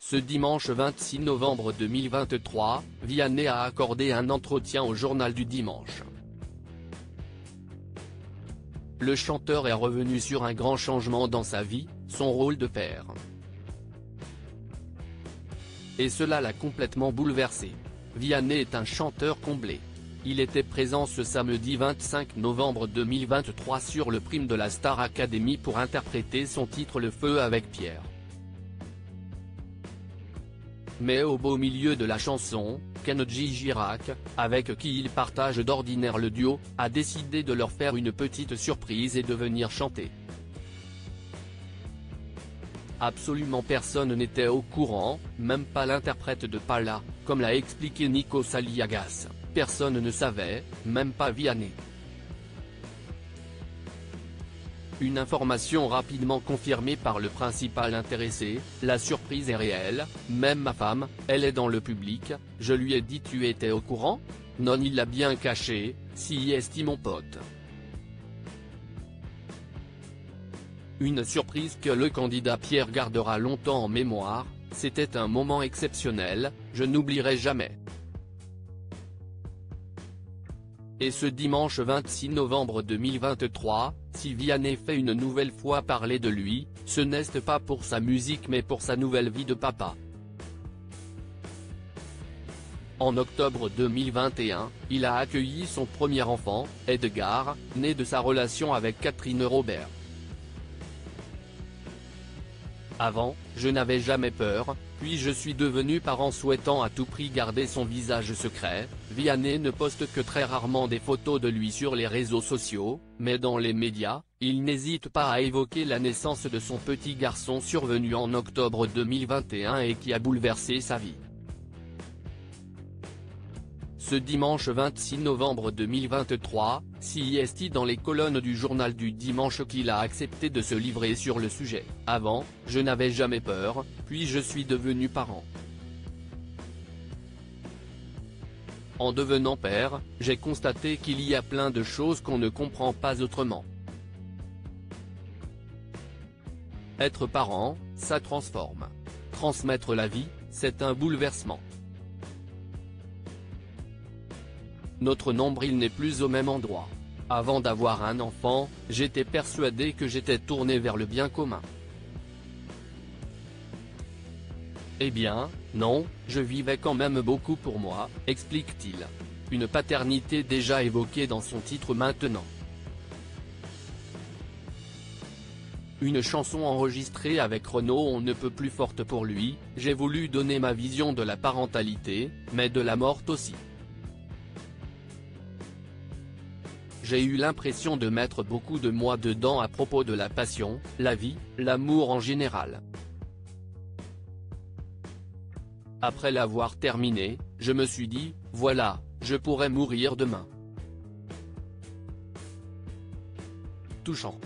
Ce dimanche 26 novembre 2023, Vianney a accordé un entretien au Journal du Dimanche. Le chanteur est revenu sur un grand changement dans sa vie, son rôle de père. Et cela l'a complètement bouleversé. Vianney est un chanteur comblé. Il était présent ce samedi 25 novembre 2023 sur le prime de la Star Academy pour interpréter son titre Le Feu avec Pierre. Mais au beau milieu de la chanson, Kenji Girac, avec qui il partage d'ordinaire le duo, a décidé de leur faire une petite surprise et de venir chanter. Absolument personne n'était au courant, même pas l'interprète de Pala, comme l'a expliqué Nico Saliagas, personne ne savait, même pas Vianney. Une information rapidement confirmée par le principal intéressé, la surprise est réelle, même ma femme, elle est dans le public, je lui ai dit tu étais au courant? Non, il l'a bien caché, si est mon pote. Une surprise que le candidat Pierre gardera longtemps en mémoire, c'était un moment exceptionnel, je n'oublierai jamais. Et ce dimanche 26 novembre 2023, si Vianney fait une nouvelle fois parler de lui, ce n'est pas pour sa musique mais pour sa nouvelle vie de papa. En octobre 2021, il a accueilli son premier enfant, Edgar, né de sa relation avec Catherine Robert. Avant, je n'avais jamais peur, puis je suis devenu parent souhaitant à tout prix garder son visage secret. Vianney ne poste que très rarement des photos de lui sur les réseaux sociaux, mais dans les médias, il n'hésite pas à évoquer la naissance de son petit garçon survenu en octobre 2021 et qui a bouleversé sa vie. Ce dimanche 26 novembre 2023, CIST dans les colonnes du Journal du Dimanche qu'il a accepté de se livrer sur le sujet. Avant, je n'avais jamais peur, puis je suis devenu parent. En devenant père, j'ai constaté qu'il y a plein de choses qu'on ne comprend pas autrement. Être parent, ça transforme. Transmettre la vie, c'est un bouleversement. Notre nombril n'est plus au même endroit. Avant d'avoir un enfant, j'étais persuadé que j'étais tourné vers le bien commun. Eh bien, non, je vivais quand même beaucoup pour moi, explique-t-il. Une paternité déjà évoquée dans son titre Maintenant. Une chanson enregistrée avec Renaud On ne peut plus forte pour lui, j'ai voulu donner ma vision de la parentalité, mais de la morte aussi. J'ai eu l'impression de mettre beaucoup de moi dedans à propos de la passion, la vie, l'amour en général. Après l'avoir terminé, je me suis dit, voilà, je pourrais mourir demain. Touchant.